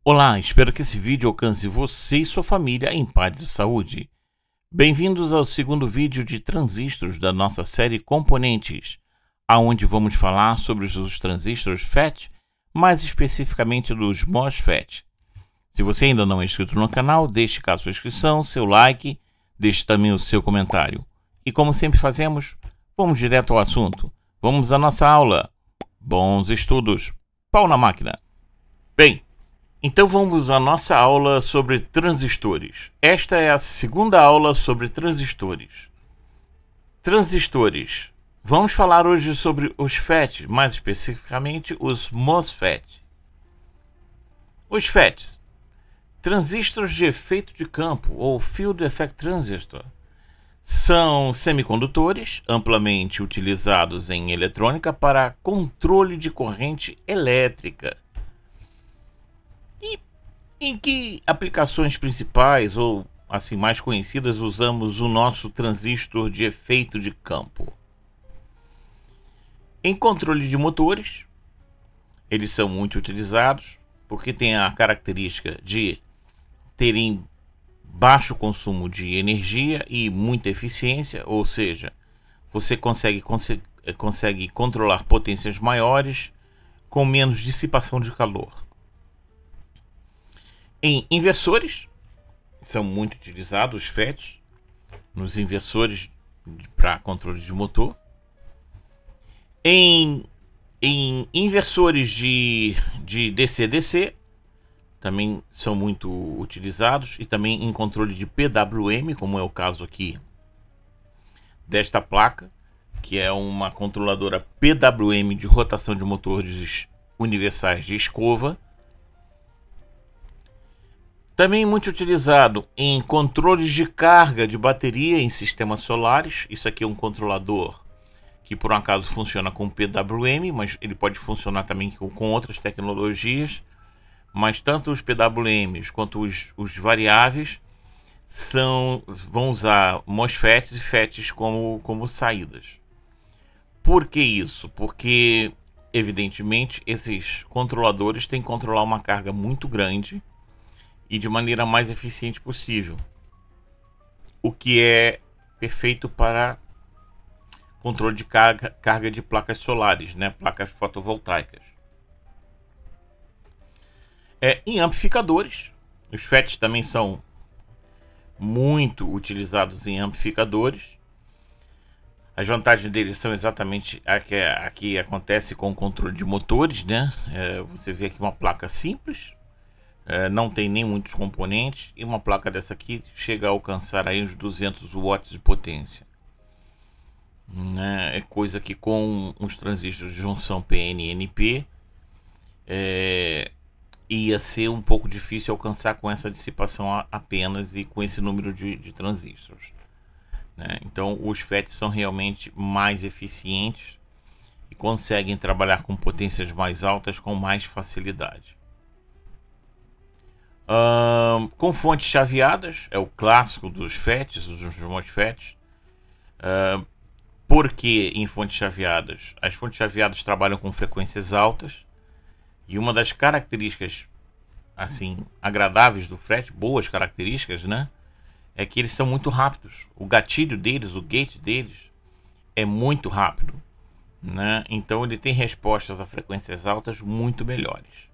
Olá, espero que esse vídeo alcance você e sua família em paz e saúde. Bem-vindos ao segundo vídeo de transistores da nossa série Componentes, aonde vamos falar sobre os transistores FET, mais especificamente dos MOSFET. Se você ainda não é inscrito no canal, deixe cá sua inscrição, seu like, deixe também o seu comentário. E como sempre fazemos, vamos direto ao assunto. Vamos à nossa aula. Bons estudos. Pau na máquina. Bem, então vamos à nossa aula sobre transistores. Esta é a segunda aula sobre transistores. Transistores. Vamos falar hoje sobre os FET, mais especificamente os MOSFET. Os FETs, transistores de efeito de campo ou Field Effect Transistor, são semicondutores amplamente utilizados em eletrônica para controle de corrente elétrica. E em que aplicações principais ou assim mais conhecidas usamos o nosso transistor de efeito de campo? Em controle de motores, eles são muito utilizados porque têm a característica de terem baixo consumo de energia e muita eficiência, ou seja, você consegue controlar potências maiores com menos dissipação de calor. Em inversores, são muito utilizados os FETs nos inversores para controle de motor. Em inversores de DC-DC, também são muito utilizados, e também em controle de PWM, como é o caso aqui desta placa, que é uma controladora PWM de rotação de motores universais de escova. Também muito utilizado em controles de carga de bateria em sistemas solares. Isso aqui é um controlador que por um acaso funciona com PWM, mas ele pode funcionar também com outras tecnologias. Mas tanto os PWMs quanto os variáveis vão usar MOSFETs e FETs como saídas. Por que isso? Porque, evidentemente, esses controladores têm que controlar uma carga muito grande e de maneira mais eficiente possível, o que é perfeito para controle de carga de placas solares, né? Placas fotovoltaicas. Em amplificadores, os FETs também são muito utilizados em amplificadores. As vantagens deles são exatamente a que acontece com o controle de motores, né? Você vê aqui uma placa simples, não tem nem muitos componentes, e uma placa dessa aqui chega a alcançar aí uns 200 watts de potência, né? É coisa que com os transistores de junção PN-NP ia ser um pouco difícil alcançar com essa dissipação apenas e com esse número de transistores, né? Então os FETs são realmente mais eficientes e conseguem trabalhar com potências mais altas com mais facilidade. Com fontes chaveadas, é o clássico dos FETs, dos MOSFETs. Porque em fontes chaveadas, as fontes chaveadas trabalham com frequências altas. E uma das características assim agradáveis do FET, boas características, né, é que eles são muito rápidos. O gatilho deles, o gate deles é muito rápido, né? Então ele tem respostas a frequências altas muito melhores.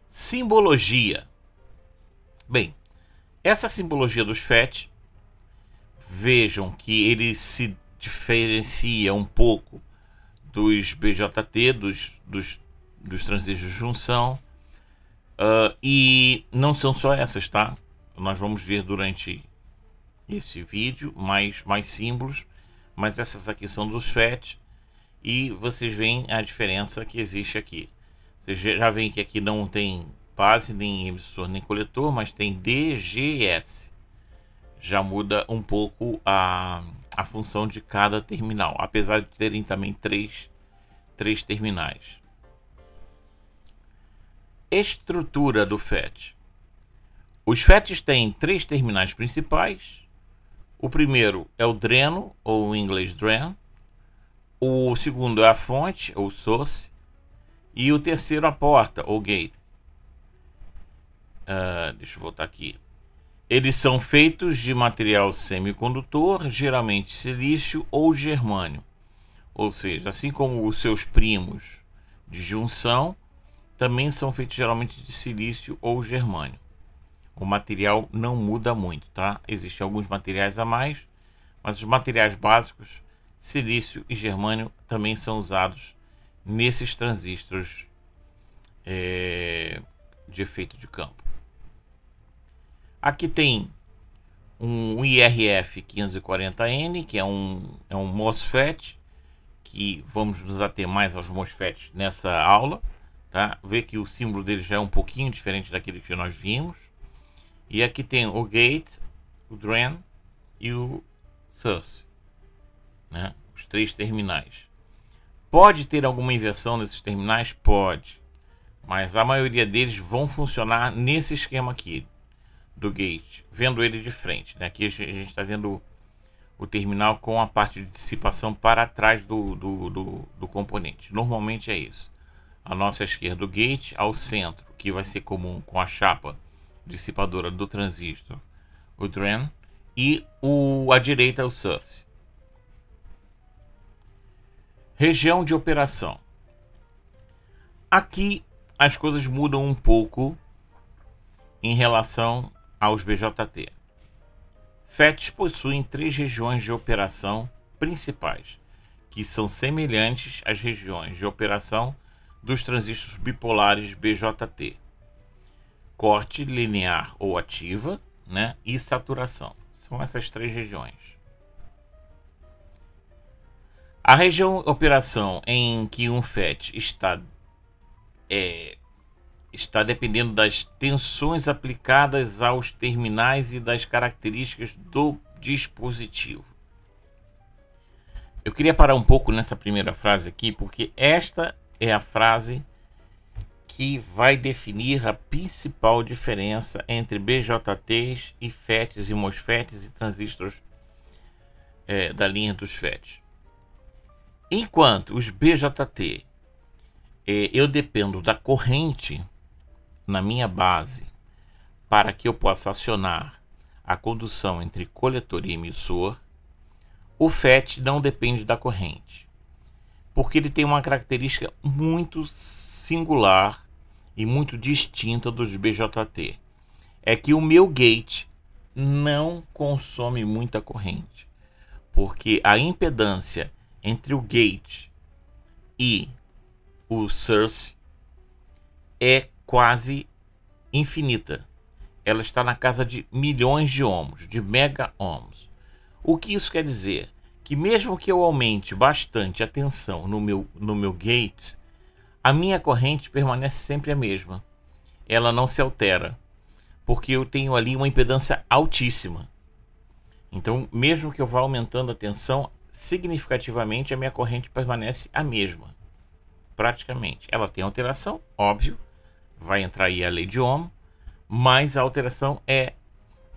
Simbologia. Bem, essa simbologia dos FET, vejam que ele se diferencia um pouco dos BJT, dos transistores de junção, e não são só essas, tá? Nós vamos ver durante esse vídeo mais símbolos, mas essas aqui são dos FET, e vocês veem a diferença que existe aqui. Vocês já veem que aqui não tem base, nem emissor, nem coletor, mas tem DGS. Já muda um pouco a função de cada terminal, apesar de terem também três terminais. Estrutura do FET. Os FETs têm 3 terminais principais. O primeiro é o dreno, ou em inglês drain. O segundo é a fonte, ou source. E o terceiro a porta, ou gate. Deixa eu voltar aqui. Eles são feitos de material semicondutor, geralmente silício ou germânio. Ou seja, assim como os seus primos de junção, também são feitos geralmente de silício ou germânio. O material não muda muito, tá? Existem alguns materiais a mais, mas os materiais básicos, silício e germânio, também são usados nesses transistores de efeito de campo. Aqui tem um IRF 540N, que é um MOSFET, que vamos nos ater mais aos MOSFETs nessa aula, tá? Vê que o símbolo dele já é um pouquinho diferente daquele que nós vimos. E aqui tem o gate, o drain e o source, né? Os três terminais. Pode ter alguma inversão nesses terminais? Pode, mas a maioria deles vão funcionar nesse esquema aqui do gate, vendo ele de frente, né? Aqui a gente está vendo o terminal com a parte de dissipação para trás do componente. Normalmente é isso. A nossa esquerda o gate, ao centro, que vai ser comum com a chapa dissipadora do transistor, o drain, e à direita o source. Região de operação. Aqui as coisas mudam um pouco em relação aos BJT. FETs possuem três regiões de operação principais, que são semelhantes às regiões de operação dos transistores bipolares BJT: corte linear ou ativa, né, e saturação. São essas três regiões. A região de operação em que um FET está dependendo das tensões aplicadas aos terminais e das características do dispositivo. Eu queria parar um pouco nessa primeira frase aqui, porque esta é a frase que vai definir a principal diferença entre BJTs e FETs e MOSFETs e transistores da linha dos FETs. Enquanto os BJT, eu dependo da corrente na minha base para que eu possa acionar a condução entre coletor e emissor, o FET não depende da corrente, porque ele tem uma característica muito singular e muito distinta dos BJT. É que o meu gate não consome muita corrente, porque a impedância entre o gate e o source é quase infinita. Ela está na casa de milhões de ohms, de mega ohms. O que isso quer dizer? Que mesmo que eu aumente bastante a tensão no meu gate, a minha corrente permanece sempre a mesma. Ela não se altera, porque eu tenho ali uma impedância altíssima. Então, mesmo que eu vá aumentando a tensão, significativamente a minha corrente permanece a mesma. Praticamente. Ela tem alteração, óbvio, vai entrar aí a lei de Ohm, mas a alteração é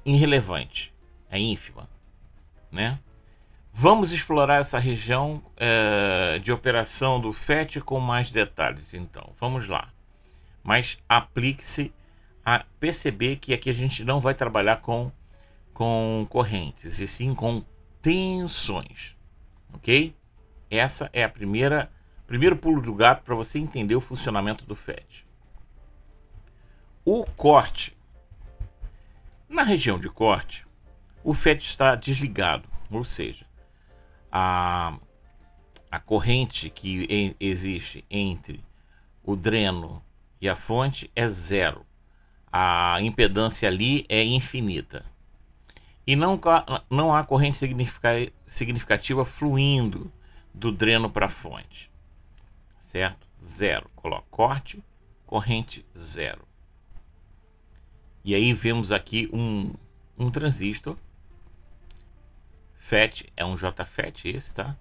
irrelevante, é ínfima, né? Vamos explorar essa região de operação do FET com mais detalhes, então. Vamos lá. Mas aplique-se a perceber que aqui a gente não vai trabalhar com correntes, e sim com tensões, ok? Essa é a primeiro pulo do gato para você entender o funcionamento do FET. O corte. Na região de corte, o FET está desligado, ou seja, a corrente que existe entre o dreno e a fonte é zero. A impedância ali é infinita. E não há corrente significativa fluindo do dreno para a fonte. Certo? Zero. Coloca corte, corrente zero. E aí vemos aqui um transistor. FET, é um JFET esse, tá?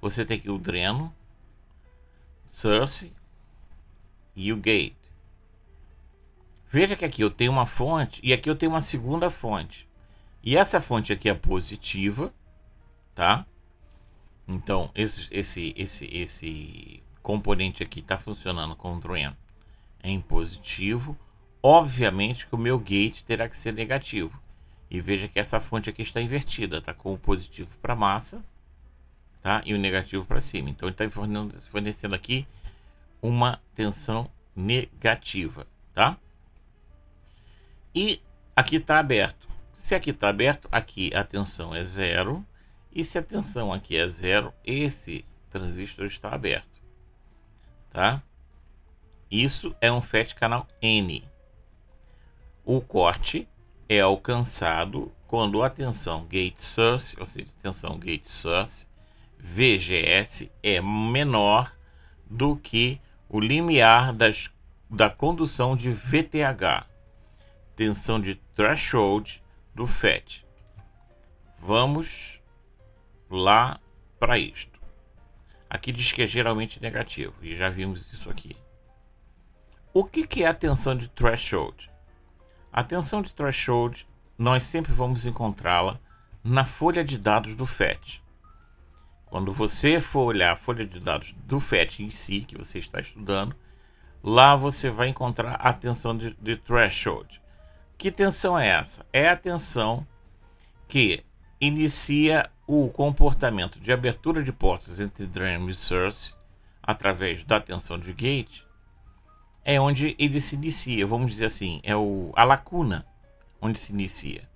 Você tem aqui o dreno, source e o gate. Veja que aqui eu tenho uma fonte e aqui eu tenho uma segunda fonte. E essa fonte aqui é positiva, tá? Então, esse componente aqui está funcionando com o drain em positivo. Obviamente que o meu gate terá que ser negativo. E veja que essa fonte aqui está invertida, tá com o positivo para massa, tá? E o negativo para cima. Então ele está fornecendo aqui uma tensão negativa, tá? E aqui está aberto. Se aqui está aberto, aqui a tensão é zero. E se a tensão aqui é zero, esse transistor está aberto, tá? Isso é um FET canal N. O corte é alcançado quando a tensão gate source, ou seja, tensão gate source, VGS, é menor do que o limiar da condução de VTH, tensão de threshold do FET. Vamos lá para isto. Aqui diz que é geralmente negativo, e já vimos isso aqui. O que é a tensão de threshold? A tensão de threshold, nós sempre vamos encontrá-la na folha de dados do FET. Quando você for olhar a folha de dados do FET em si, que você está estudando, lá você vai encontrar a tensão de threshold. Que tensão é essa? É a tensão que inicia o comportamento de abertura de portas entre drain e source através da tensão de gate. É onde ele se inicia, vamos dizer assim, é a lacuna onde se inicia.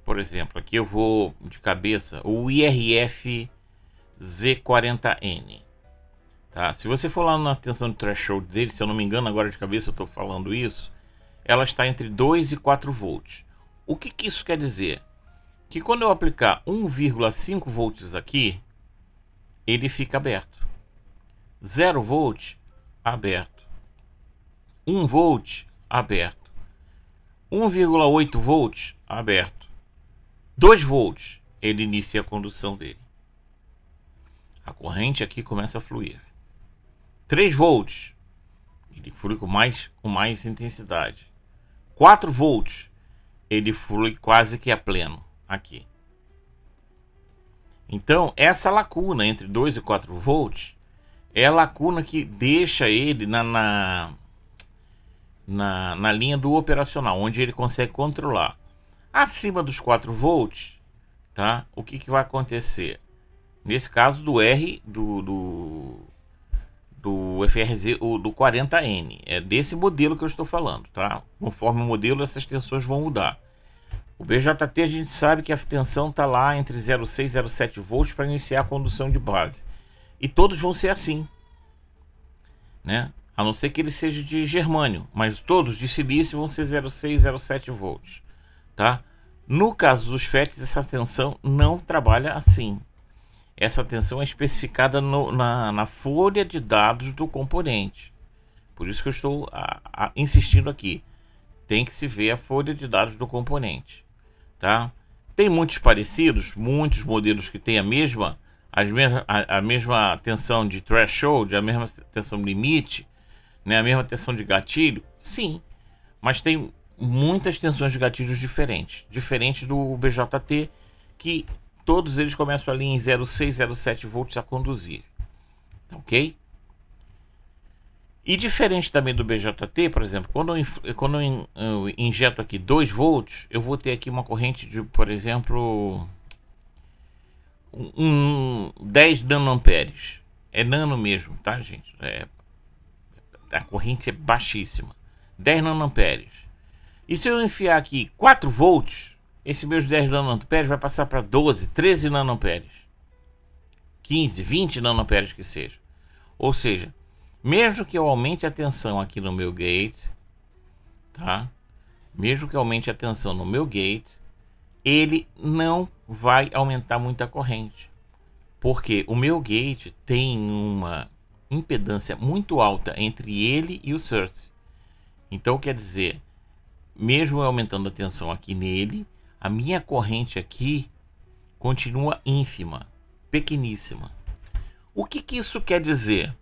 Por exemplo, aqui eu vou de cabeça, o IRF Z40N. Tá? Se você for lá na tensão de threshold dele, se eu não me engano, agora de cabeça eu estou falando isso, ela está entre 2 e 4 volts. O que isso quer dizer? Que quando eu aplicar 1,5 volts aqui, ele fica aberto. 0 volt, aberto. 1 volt, aberto. 1,8 volts, aberto. 2 volts, ele inicia a condução dele. A corrente aqui começa a fluir. 3 volts, ele flui com mais intensidade. 4 volts, ele flui quase que a pleno aqui. Então, essa lacuna entre 2 e 4 volts é a lacuna que deixa ele na linha do operacional, onde ele consegue controlar. Acima dos 4 volts, tá? O que vai acontecer? Nesse caso do FRZ, do 40N. É desse modelo que eu estou falando, tá? Conforme o modelo, essas tensões vão mudar. O BJT, a gente sabe que a tensão está lá entre 0,6 e 0,7 volts para iniciar a condução de base. E todos vão ser assim, né? A não ser que ele seja de germânio, mas todos de silício vão ser 0,6 e 0,7 volts, tá? No caso dos FETs, essa tensão não trabalha assim. Essa tensão é especificada na folha de dados do componente. Por isso que eu estou insistindo aqui. Tem que se ver a folha de dados do componente, tá? Tem muitos parecidos, muitos modelos que têm a mesma tensão de threshold, a mesma tensão limite, né? A mesma tensão de gatilho, sim. Mas tem muitas tensões de gatilhos diferentes do BJT, que todos eles começam ali em 0,6, 0,7 volts a conduzir, ok? E diferente também do BJT, por exemplo, quando eu injeto aqui 2 volts, eu vou ter aqui uma corrente de, por exemplo, 10 nanoamperes. É nano mesmo, tá, gente? A corrente é baixíssima. 10 nanoamperes. E se eu enfiar aqui 4 volts, esse meus 10 nanoamperes vai passar para 12, 13 nanoamperes. 15, 20 nanoamperes que seja. Ou seja, mesmo que eu aumente a tensão aqui no meu gate, tá? Mesmo que eu aumente a tensão no meu gate, ele não vai aumentar muito a corrente. Porque o meu gate tem uma impedância muito alta entre ele e o source. Então quer dizer, mesmo eu aumentando a tensão aqui nele, a minha corrente aqui continua ínfima, pequeníssima. O que isso quer dizer?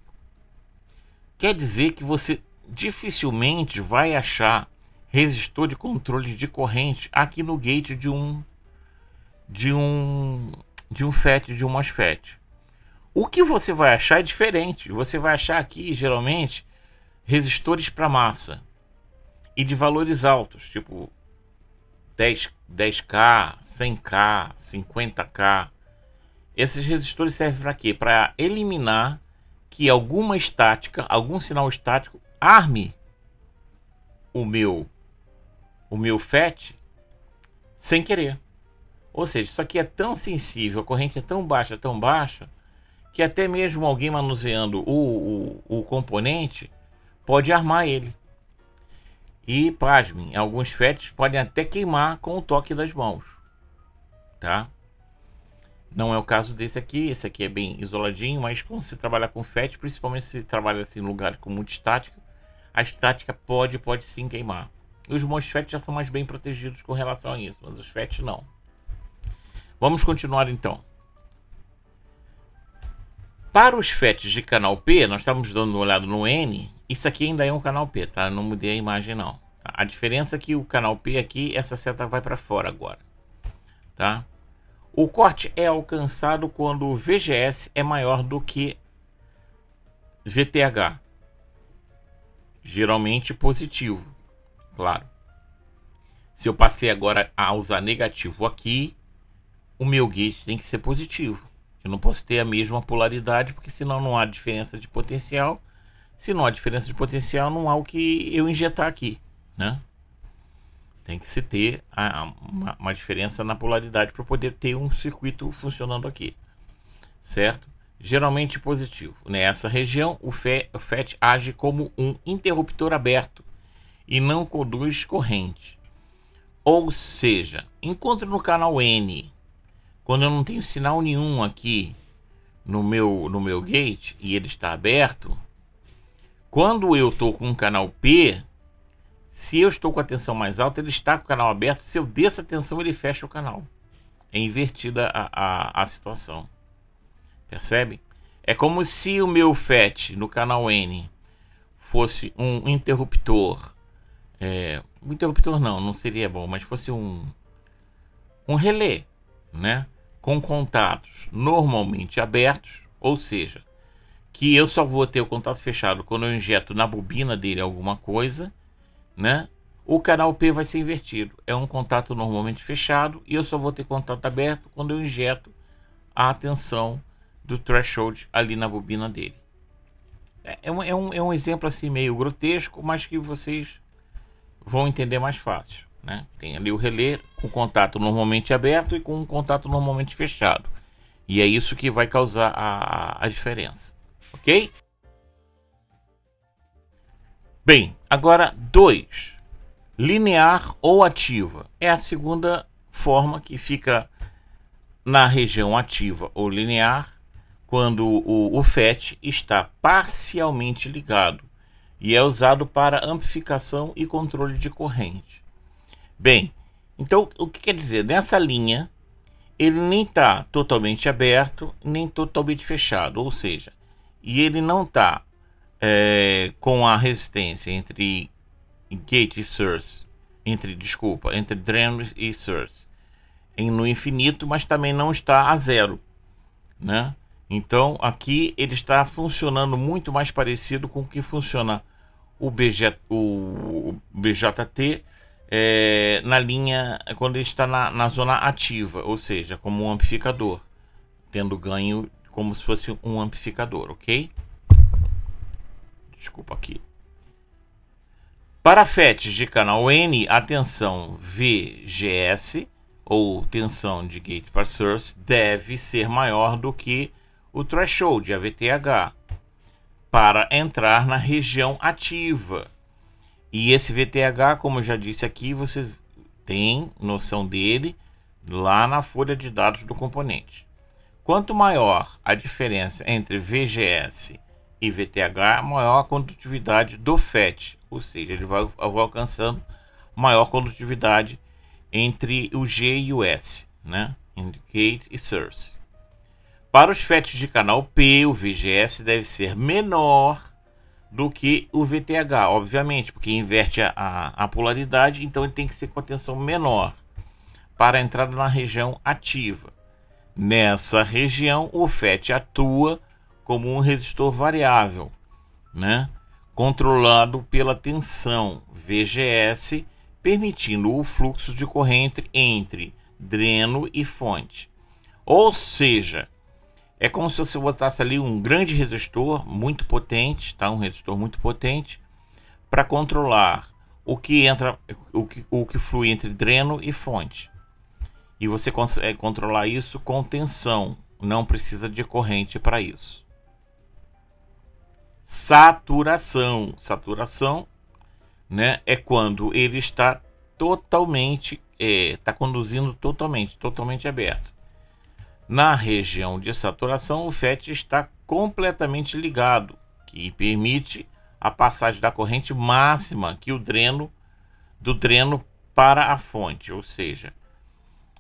Quer dizer que você dificilmente vai achar resistor de controle de corrente aqui no gate de um FET, de um MOSFET. O que você vai achar é diferente. Você vai achar aqui, geralmente, resistores para massa e de valores altos, tipo 10K, 100K, 50K. Esses resistores servem para quê? Para eliminar que alguma estática, algum sinal estático arme o meu FET sem querer. Ou seja, isso aqui é tão sensível, a corrente é tão baixa, que até mesmo alguém manuseando o componente pode armar ele. E, pasmem, alguns FETs podem até queimar com o toque das mãos, tá? Não é o caso desse aqui. Esse aqui é bem isoladinho, mas quando você trabalha com FET, principalmente se trabalha assim, em lugar com muita estática, a estática pode sim queimar. E os MOSFET já são mais bem protegidos com relação a isso, mas os FET não. Vamos continuar então. Para os FETs de canal P, nós estamos dando uma olhada no N. Isso aqui ainda é um canal P, tá? Eu não mudei a imagem não. A diferença é que o canal P aqui, essa seta vai para fora agora, tá? O corte é alcançado quando o VGS é maior do que VTH. Geralmente positivo, claro. Se eu passei agora a usar negativo aqui, o meu gate tem que ser positivo. Eu não posso ter a mesma polaridade, porque senão não há diferença de potencial. Se não há diferença de potencial, não há o que eu injetar aqui, né? Tem que se ter uma diferença na polaridade para poder ter um circuito funcionando aqui, certo? Geralmente positivo. Nessa região, o FET age como um interruptor aberto e não conduz corrente. Ou seja, enquanto no canal N, quando eu não tenho sinal nenhum aqui no meu gate e ele está aberto, quando eu estou com o canal P, se eu estou com a tensão mais alta, ele está com o canal aberto. Se eu desço a tensão, ele fecha o canal. É invertida a situação. Percebe? É como se o meu FET no canal N fosse um interruptor. Um interruptor não seria bom, mas fosse um relé, né? Com contatos normalmente abertos, ou seja, que eu só vou ter o contato fechado quando eu injeto na bobina dele alguma coisa, né? O canal P vai ser invertido. É um contato normalmente fechado e eu só vou ter contato aberto quando eu injeto a tensão do threshold ali na bobina dele. É um exemplo assim meio grotesco, mas que vocês vão entender mais fácil, né? Tem ali o relé com contato normalmente aberto e com um contato normalmente fechado. E é isso que vai causar a diferença. Ok? Bem, agora 2. Linear ou ativa. É a segunda forma que fica na região ativa ou linear quando o FET está parcialmente ligado e é usado para amplificação e controle de corrente. Bem, então o que quer dizer? Nessa linha, ele nem está totalmente aberto, nem totalmente fechado, ou seja, e ele não está com a resistência entre gate e source, entre drain e source no infinito, mas também não está a zero, né? Então aqui ele está funcionando muito mais parecido com o que funciona o BJT na linha quando ele está na zona ativa, ou seja, como um amplificador, tendo ganho como se fosse um amplificador, ok? Desculpa aqui. Para FETs de canal N, a tensão VGS, ou tensão de gate para source, deve ser maior do que o threshold, a VTH, para entrar na região ativa. E esse VTH, como eu já disse aqui, você tem noção dele lá na folha de dados do componente. Quanto maior a diferença entre VGS e VTH, maior a condutividade do FET, ou seja, ele vai alcançando maior condutividade entre o G e o S, né? Entre gate e source. Para os FETs de canal P, o VGS deve ser menor do que o VTH, obviamente, porque inverte a polaridade, então ele tem que ser com a tensão menor para a entrada na região ativa. Nessa região, o FET atua como um resistor variável, né? Controlado pela tensão VGS, permitindo o fluxo de corrente entre dreno e fonte. Ou seja, é como se você botasse ali um grande resistor muito potente, tá? Um resistor muito potente para controlar o que entra, o que flui entre dreno e fonte. E você consegue controlar isso com tensão, não precisa de corrente para isso. Saturação, né, é quando ele está totalmente, está conduzindo totalmente aberto. Na região de saturação, o FET está completamente ligado, que permite a passagem da corrente máxima que do dreno para a fonte, ou seja,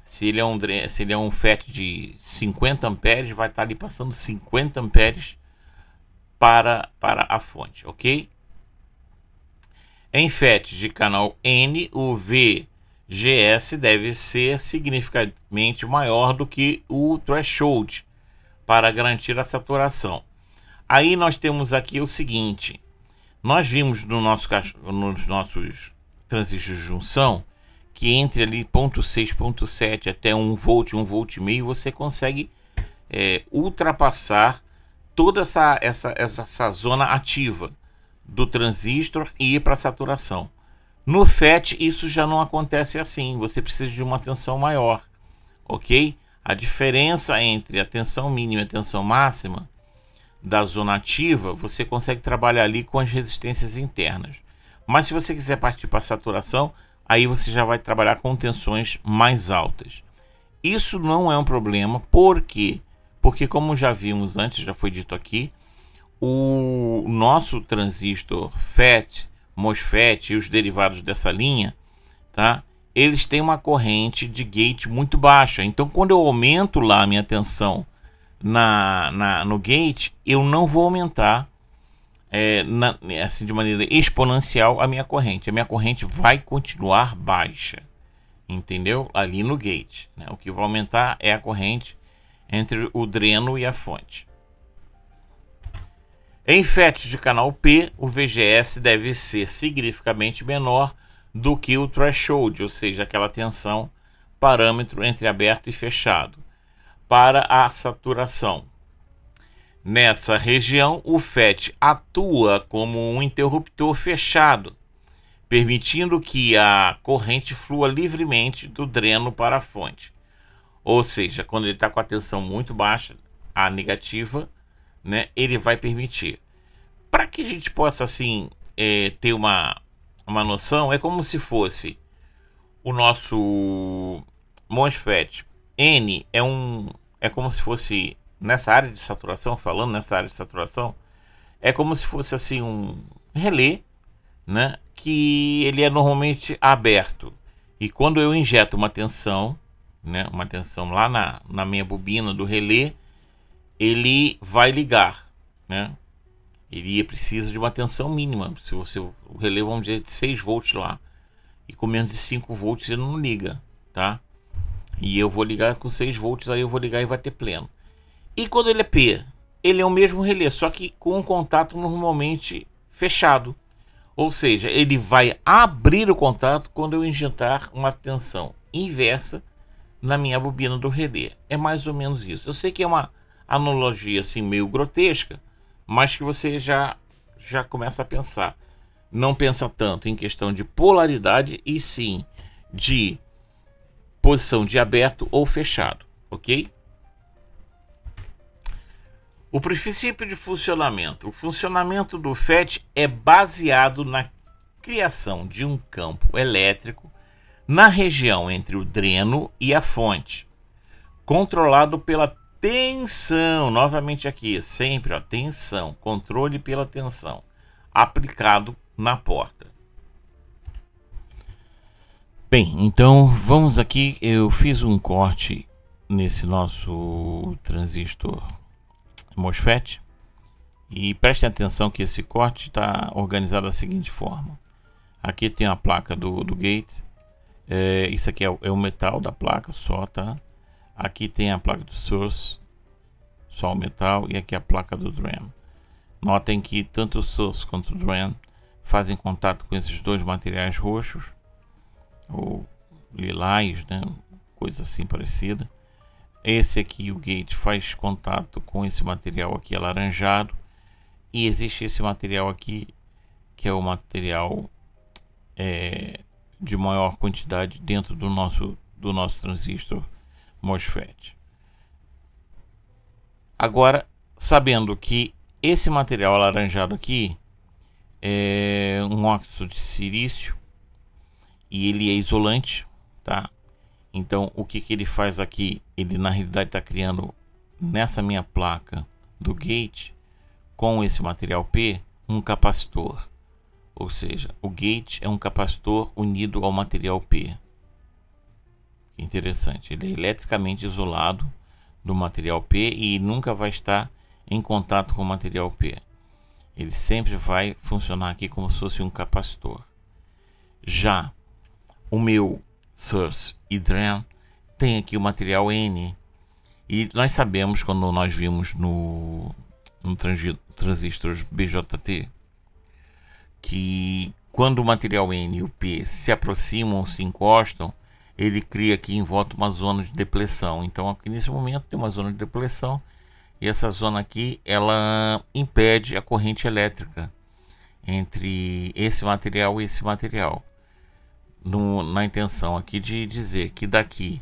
se ele é um FET de 50 amperes, vai estar ali passando 50 amperes para a fonte, ok? Em FET de canal N, o VGS deve ser significativamente maior do que o threshold para garantir a saturação. Aí nós temos aqui o seguinte: nós vimos nos nossos transistores de junção que entre ali 0,6, 0,7 até 1 volt, 1,5 volt você consegue ultrapassar toda essa zona ativa do transistor e ir para a saturação. No FET isso já não acontece assim, você precisa de uma tensão maior, ok? A diferença entre a tensão mínima e a tensão máxima da zona ativa, você consegue trabalhar ali com as resistências internas. Mas se você quiser partir para a saturação, aí você já vai trabalhar com tensões mais altas. Isso não é um problema, por quê? Porque como já vimos antes, já foi dito aqui, o nosso transistor FET, MOSFET e os derivados dessa linha, tá? Eles têm uma corrente de gate muito baixa. Então quando eu aumento lá a minha tensão no gate, eu não vou aumentar assim, de maneira exponencial a minha corrente. A minha corrente vai continuar baixa, entendeu? Ali no gate, né? O que vai aumentar é a corrente entre o dreno e a fonte. Em FET de canal P, o VGS deve ser significativamente menor do que o threshold, ou seja, aquela tensão parâmetro entre aberto e fechado, para a saturação. Nessa região, o FET atua como um interruptor fechado, permitindo que a corrente flua livremente do dreno para a fonte. Ou seja, quando ele está com a tensão muito baixa, a negativa, né, ele vai permitir. Para que a gente possa assim ter uma noção, é como se fosse o nosso MOSFET N é como se fosse nessa área de saturação, é como se fosse assim um relé, né, que ele é normalmente aberto. E quando eu injeto uma tensão, né, uma tensão lá na minha bobina do relé, ele vai ligar, né? Ele precisa de uma tensão mínima. Se o relé, vamos dizer, de 6 volts lá, e com menos de 5 volts ele não liga, tá? E eu vou ligar com 6 volts, aí eu vou ligar e vai ter pleno. E quando ele é P, ele é o mesmo relé, só que com um contato normalmente fechado. Ou seja, ele vai abrir o contato quando eu injetar uma tensão inversa na minha bobina do relé. É mais ou menos isso. Eu sei que é uma analogia assim meio grotesca, mas que você já começa a pensar. Não pensa tanto em questão de polaridade, e sim de posição de aberto ou fechado, ok? O princípio de funcionamento. O funcionamento do FET é baseado na criação de um campo elétrico na região entre o dreno e a fonte, controlado pela tensão, novamente aqui, sempre, ó, tensão, controle pela tensão, aplicado na porta. Bem, então vamos aqui, eu fiz um corte nesse nosso transistor MOSFET e prestem atenção que esse corte está organizado da seguinte forma. Aqui tem a placa do gate, isso aqui é o metal da placa só, tá? Aqui tem a placa do source só o metal, e aqui a placa do DRAM. Notem que tanto o source quanto o DRAM fazem contato com esses dois materiais roxos, ou lilás, né? Coisa assim parecida. Esse aqui, o gate, faz contato com esse material aqui alaranjado, e existe esse material aqui, que é o material de maior quantidade dentro do nosso transistor MOSFET. Agora, sabendo que esse material alaranjado aqui é um óxido de silício e ele é isolante, tá? Então, o que ele faz aqui? Ele na realidade está criando nessa minha placa do gate, com esse material P, um capacitor. Ou seja, o gate é um capacitor unido ao material P. Interessante, ele é eletricamente isolado do material P e nunca vai estar em contato com o material P. Ele sempre vai funcionar aqui como se fosse um capacitor. Já o meu source e DRAM tem aqui o material N, e nós sabemos, quando nós vimos no transistores BJT, que quando o material N e o P se aproximam, se encostam, ele cria aqui em volta uma zona de depleção. Então aqui nesse momento tem uma zona de depleção, e essa zona aqui ela impede a corrente elétrica entre esse material e esse material, na intenção aqui de dizer que daqui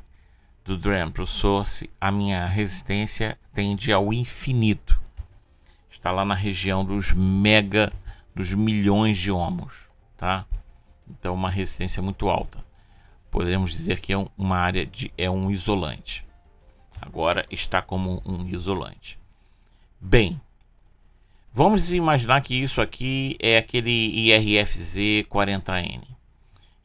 do DRAM para o source a minha resistência tende ao infinito, está lá na região dos milhões de ohms, tá? Então uma resistência muito alta. Podemos dizer que é uma área é um isolante. Agora está como um isolante. Bem, vamos imaginar que isso aqui é aquele IRFZ 40N.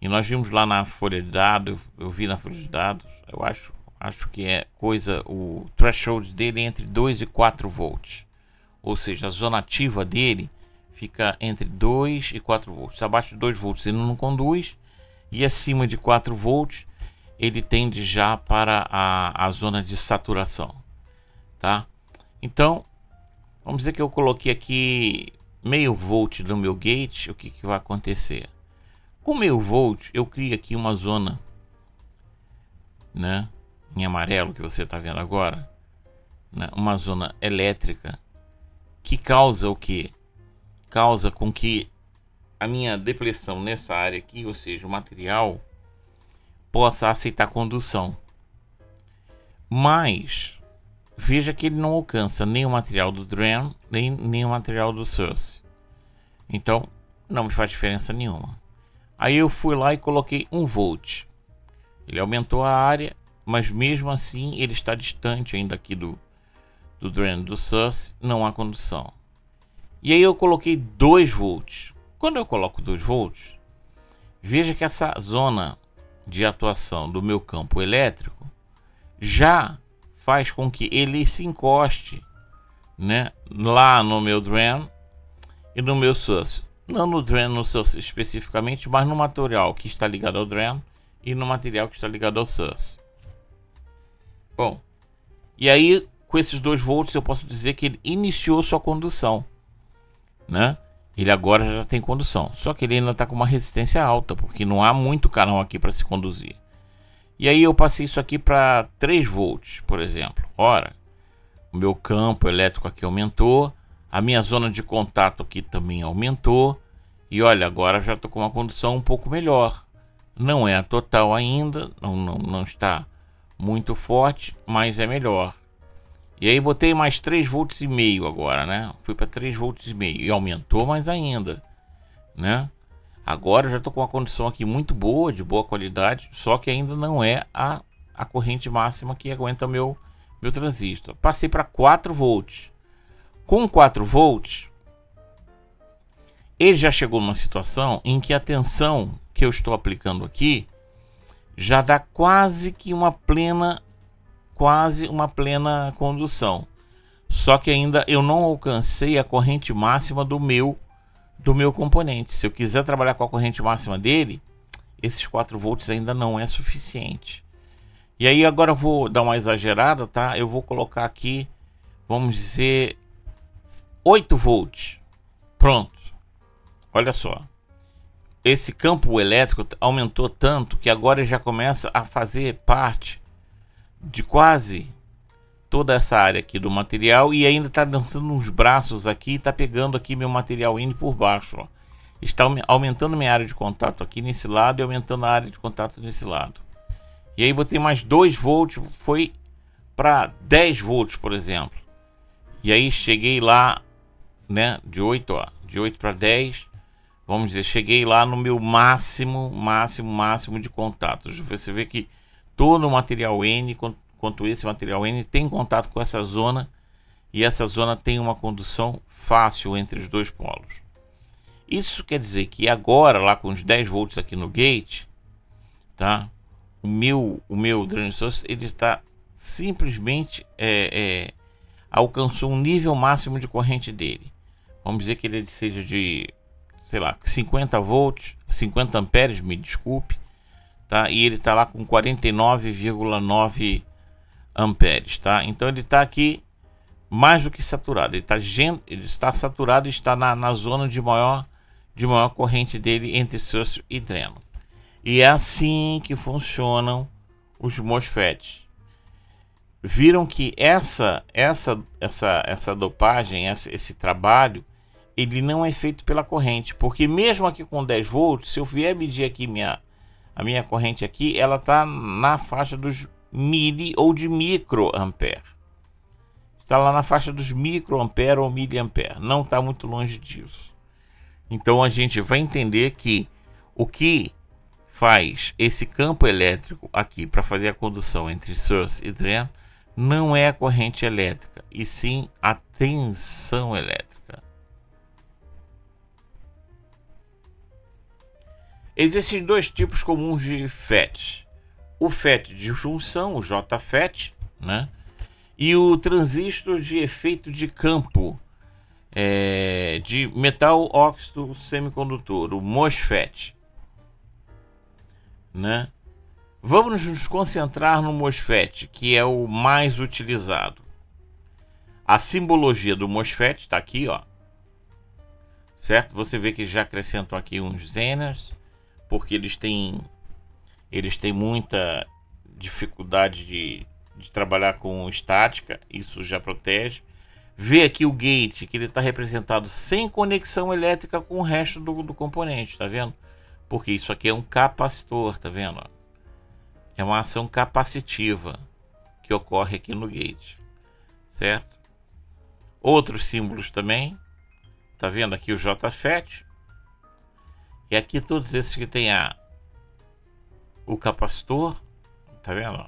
E nós vimos lá na folha de dados, eu vi na folha de dados, eu acho que é coisa, o threshold dele é entre 2 e 4 volts. Ou seja, a zona ativa dele fica entre 2 e 4 volts. Abaixo de 2 volts ele não conduz, e acima de 4 volts ele tende já para a zona de saturação, tá? Então, vamos dizer que eu coloquei aqui meio volt no meu gate. O que vai acontecer? Com meio volt eu crio aqui uma zona, né, em amarelo, que você está vendo agora, né, uma zona elétrica que causa o que? Causa com que a minha depleção nessa área aqui, ou seja, o material, possa aceitar condução. Mas veja que ele não alcança nem o material do DRAM, nem o material do source. Então não me faz diferença nenhuma. Aí eu fui lá e coloquei 1 volt. Ele aumentou a área, mas mesmo assim ele está distante ainda aqui do DRAM, do source, não há condução. E aí eu coloquei 2 volts. Quando eu coloco 2 volts, veja que essa zona de atuação do meu campo elétrico já faz com que ele se encoste, né, lá no meu DRAM e no meu source. Não no DRAM, no source especificamente, mas no material que está ligado ao DRAM e no material que está ligado ao source. Bom, e aí com esses 2 volts eu posso dizer que ele iniciou sua condução, né? Ele agora já tem condução, só que ele ainda está com uma resistência alta, porque não há muito canal aqui para se conduzir. E aí eu passei isso aqui para 3 volts, por exemplo. Ora, o meu campo elétrico aqui aumentou, a minha zona de contato aqui também aumentou, e olha, agora já estou com uma condução um pouco melhor. Não é a total ainda, não está muito forte, mas é melhor. E aí botei mais 3 volts e meio agora, né? Fui para 3 volts e meio e aumentou mais ainda, né? Agora eu já estou com uma condição aqui muito boa, de boa qualidade, só que ainda não é a corrente máxima que aguenta meu transistor. Passei para 4 volts. Com 4 volts, ele já chegou numa situação em que a tensão que eu estou aplicando aqui já dá quase uma plena condução. Só que ainda eu não alcancei a corrente máxima do meu componente. Se eu quiser trabalhar com a corrente máxima dele, esses 4 volts ainda não é suficiente. E aí agora eu vou dar uma exagerada, tá? Eu vou colocar aqui, vamos dizer, 8 volts. Pronto. Olha só. Esse campo elétrico aumentou tanto que agora já começa a fazer parte de quase toda essa área aqui do material, e ainda está dançando uns braços aqui, está pegando aqui meu material indo por baixo, ó. Está aumentando minha área de contato aqui nesse lado e aumentando a área de contato nesse lado. E aí botei mais 2 volts, foi para 10 volts, por exemplo. E aí cheguei lá, né, de 8 para 10, vamos dizer, cheguei lá no meu máximo de contatos. Você vê que todo o material N, quanto esse material N, tem contato com essa zona, e essa zona tem uma condução fácil entre os dois polos. Isso quer dizer que agora, lá com os 10 volts aqui no gate, tá? O meu drain source, ele está simplesmente alcançou um nível máximo de corrente dele. Vamos dizer que ele seja de, sei lá, 50 volts, 50 amperes, me desculpe, tá? E ele está lá com 49,9 amperes, tá? Então ele está aqui mais do que saturado. Ele está saturado e está na zona de maior corrente dele entre source e dreno. E é assim que funcionam os MOSFETs. Viram que essa dopagem, esse trabalho, ele não é feito pela corrente, porque mesmo aqui com 10 volts, se eu vier medir aqui a minha corrente aqui, ela está na faixa dos mili ou de microampere. Está lá na faixa dos microampere ou miliampere, não está muito longe disso. Então a gente vai entender que o que faz esse campo elétrico aqui para fazer a condução entre source e drain não é a corrente elétrica, e sim a tensão elétrica. Existem 2 tipos comuns de FET. O FET de junção, o JFET, né? E o transistor de efeito de campo, de metal óxido semicondutor, o MOSFET, né? Vamos nos concentrar no MOSFET, que é o mais utilizado. A simbologia do MOSFET está aqui, ó. Certo? Você vê que já acrescentam aqui uns Zeners, porque eles têm muita dificuldade de trabalhar com estática, isso já protege. Vê aqui o gate, que ele está representado sem conexão elétrica com o resto do componente, tá vendo? Porque isso aqui é um capacitor, tá vendo? É uma ação capacitiva que ocorre aqui no gate, certo? Outros símbolos também, tá vendo aqui o JFET, e aqui todos esses que tem o capacitor, tá vendo?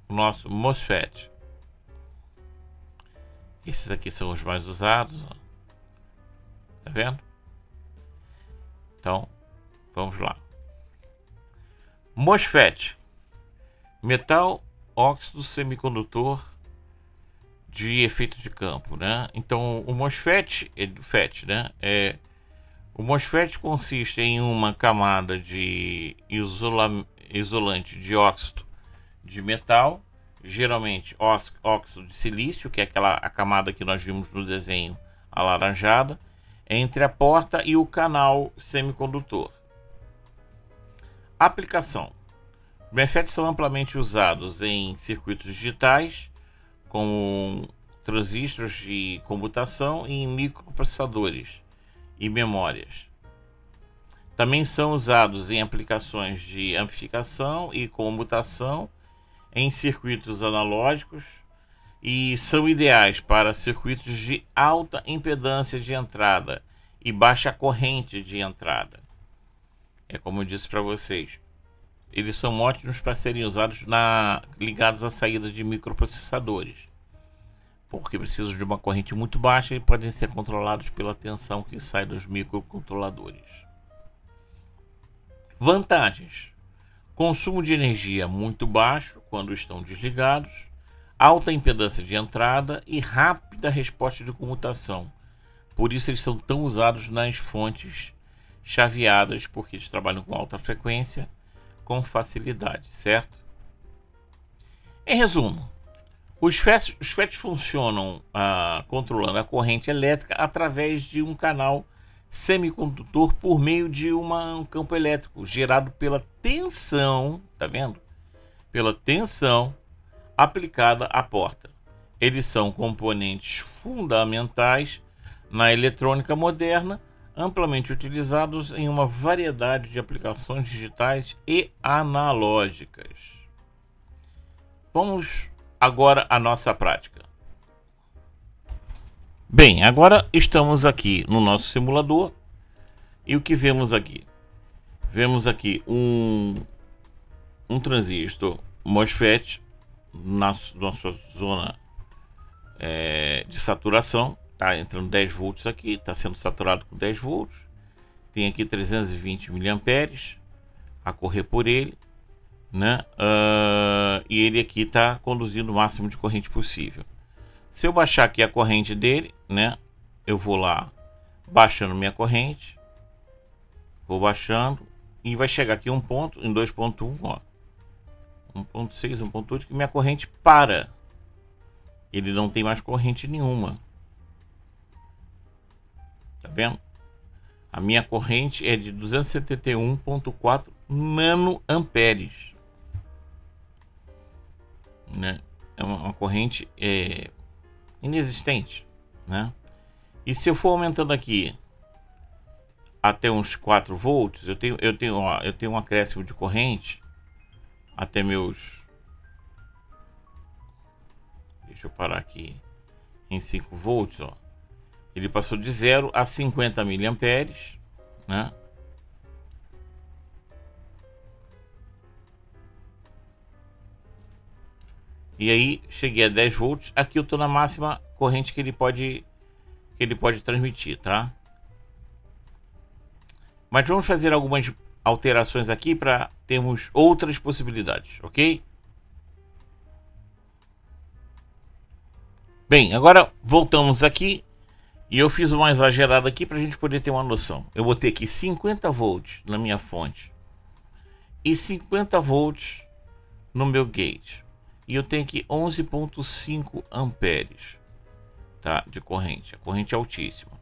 O nosso MOSFET. Esses aqui são os mais usados, ó. Tá vendo? Então, vamos lá. MOSFET, metal óxido semicondutor de efeito de campo, né? Então, o MOSFET, né? O MOSFET consiste em uma camada de isolante de óxido de metal, geralmente óxido de silício, que é a camada que nós vimos no desenho alaranjada, entre a porta e o canal semicondutor. Aplicação: os MOSFETs são amplamente usados em circuitos digitais, como transistores de comutação, e em microprocessadores e memórias. Também são usados em aplicações de amplificação e comutação em circuitos analógicos, e são ideais para circuitos de alta impedância de entrada e baixa corrente de entrada. É como eu disse para vocês, eles são ótimos para serem usados ligados à saída de microprocessadores, porque precisam de uma corrente muito baixa e podem ser controlados pela tensão que sai dos microcontroladores. Vantagens: consumo de energia muito baixo quando estão desligados, alta impedância de entrada e rápida resposta de comutação. Por isso eles são tão usados nas fontes chaveadas, porque eles trabalham com alta frequência com facilidade, certo? Em resumo, Os FETs funcionam controlando a corrente elétrica através de um canal semicondutor por meio de um campo elétrico gerado pela tensão, tá vendo? Pela tensão aplicada à porta. Eles são componentes fundamentais na eletrônica moderna, amplamente utilizados em uma variedade de aplicações digitais e analógicas. Vamos agora à nossa prática. Bem, agora estamos aqui no nosso simulador e o que vemos aqui? Vemos aqui um transistor MOSFET na nossa zona de saturação. Está entrando 10 volts aqui, está sendo saturado com 10 volts. Tem aqui 320 miliamperes a correr por ele, né? E ele aqui está conduzindo o máximo de corrente possível. Se eu baixar aqui a corrente dele, né? Eu vou lá baixando minha corrente, vou baixando e vai chegar aqui um ponto em 2.1, ó, 1.6, 1.8, que minha corrente para. Ele não tem mais corrente nenhuma. Tá vendo? A minha corrente é de 271.4 nanoamperes, né? É uma corrente inexistente, né? E se eu for aumentando aqui até uns 4 volts, eu tenho um acréscimo de corrente até meus, deixa eu parar aqui em 5 volts, ó. Ele passou de 0 a 50 miliamperes, né? E aí cheguei a 10 volts. Aqui eu estou na máxima corrente que ele pode transmitir, tá? Mas vamos fazer algumas alterações aqui para termos outras possibilidades, ok? Bem, agora voltamos aqui. E eu fiz uma exagerada aqui para a gente poder ter uma noção. Eu vou ter aqui 50 volts na minha fonte e 50 volts no meu gate. E eu tenho aqui 11.5 amperes, tá, de corrente. A corrente é altíssima.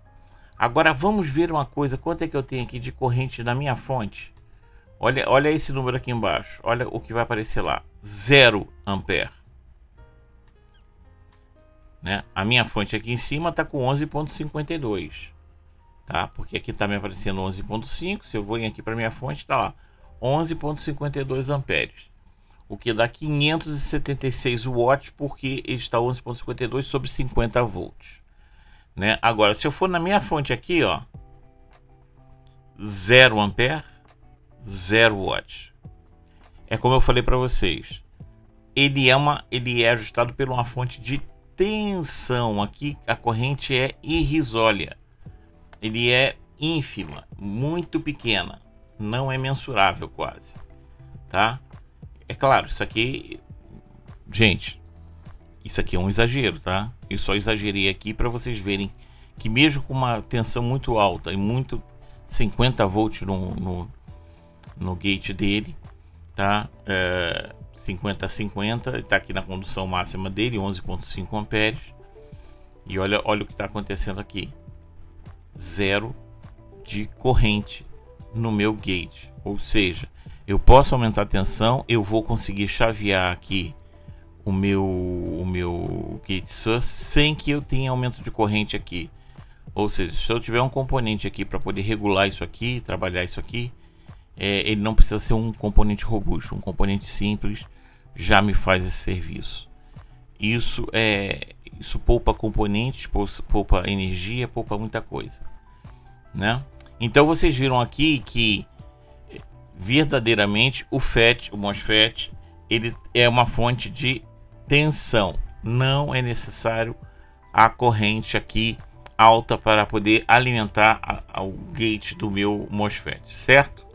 Agora vamos ver uma coisa. Quanto é que eu tenho aqui de corrente na minha fonte? Olha esse número aqui embaixo. Olha o que vai aparecer lá. 0 ampere. Né? A minha fonte aqui em cima está com 11.52, tá? Porque aqui está me aparecendo 11.5. Se eu vou aqui para minha fonte, está lá 11.52 amperes, o que dá 576 watts, porque ele está 11.52 sobre 50 volts, né? Agora, se eu for na minha fonte aqui, ó, 0 ampere, 0 watts. É como eu falei para vocês, ele é ajustado por uma fonte de tensão. Aqui a corrente é irrisória, ele é ínfima, muito pequena, não é mensurável quase, tá? É claro, isso aqui, gente, isso aqui é um exagero, tá? Eu só exagerei aqui para vocês verem que mesmo com uma tensão muito alta e muito 50 volts no gate dele, tá? 50 a 50, está aqui na condução máxima dele, 11.5 amperes. E olha o que está acontecendo aqui. 0 de corrente no meu gate. Ou seja, eu posso aumentar a tensão, eu vou conseguir chavear aqui o meu gate source sem que eu tenha aumento de corrente aqui. Ou seja, se eu tiver um componente aqui para poder regular isso aqui, trabalhar isso aqui, ele não precisa ser um componente robusto, um componente simples já me faz esse serviço. Isso poupa componentes, poupa energia, poupa muita coisa, né? Então vocês viram aqui que verdadeiramente o MOSFET, ele é uma fonte de tensão. Não é necessário a corrente aqui alta para poder alimentar o gate do meu MOSFET, certo?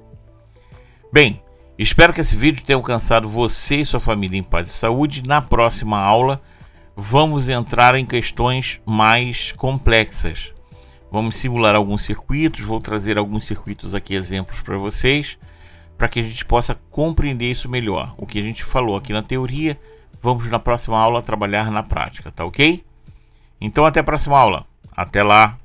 Bem, espero que esse vídeo tenha alcançado você e sua família em paz e saúde. Na próxima aula vamos entrar em questões mais complexas. Vamos simular alguns circuitos, vou trazer alguns circuitos aqui, exemplos para vocês, para que a gente possa compreender isso melhor. O que a gente falou aqui na teoria vamos na próxima aula trabalhar na prática, tá ok? Então até a próxima aula. Até lá!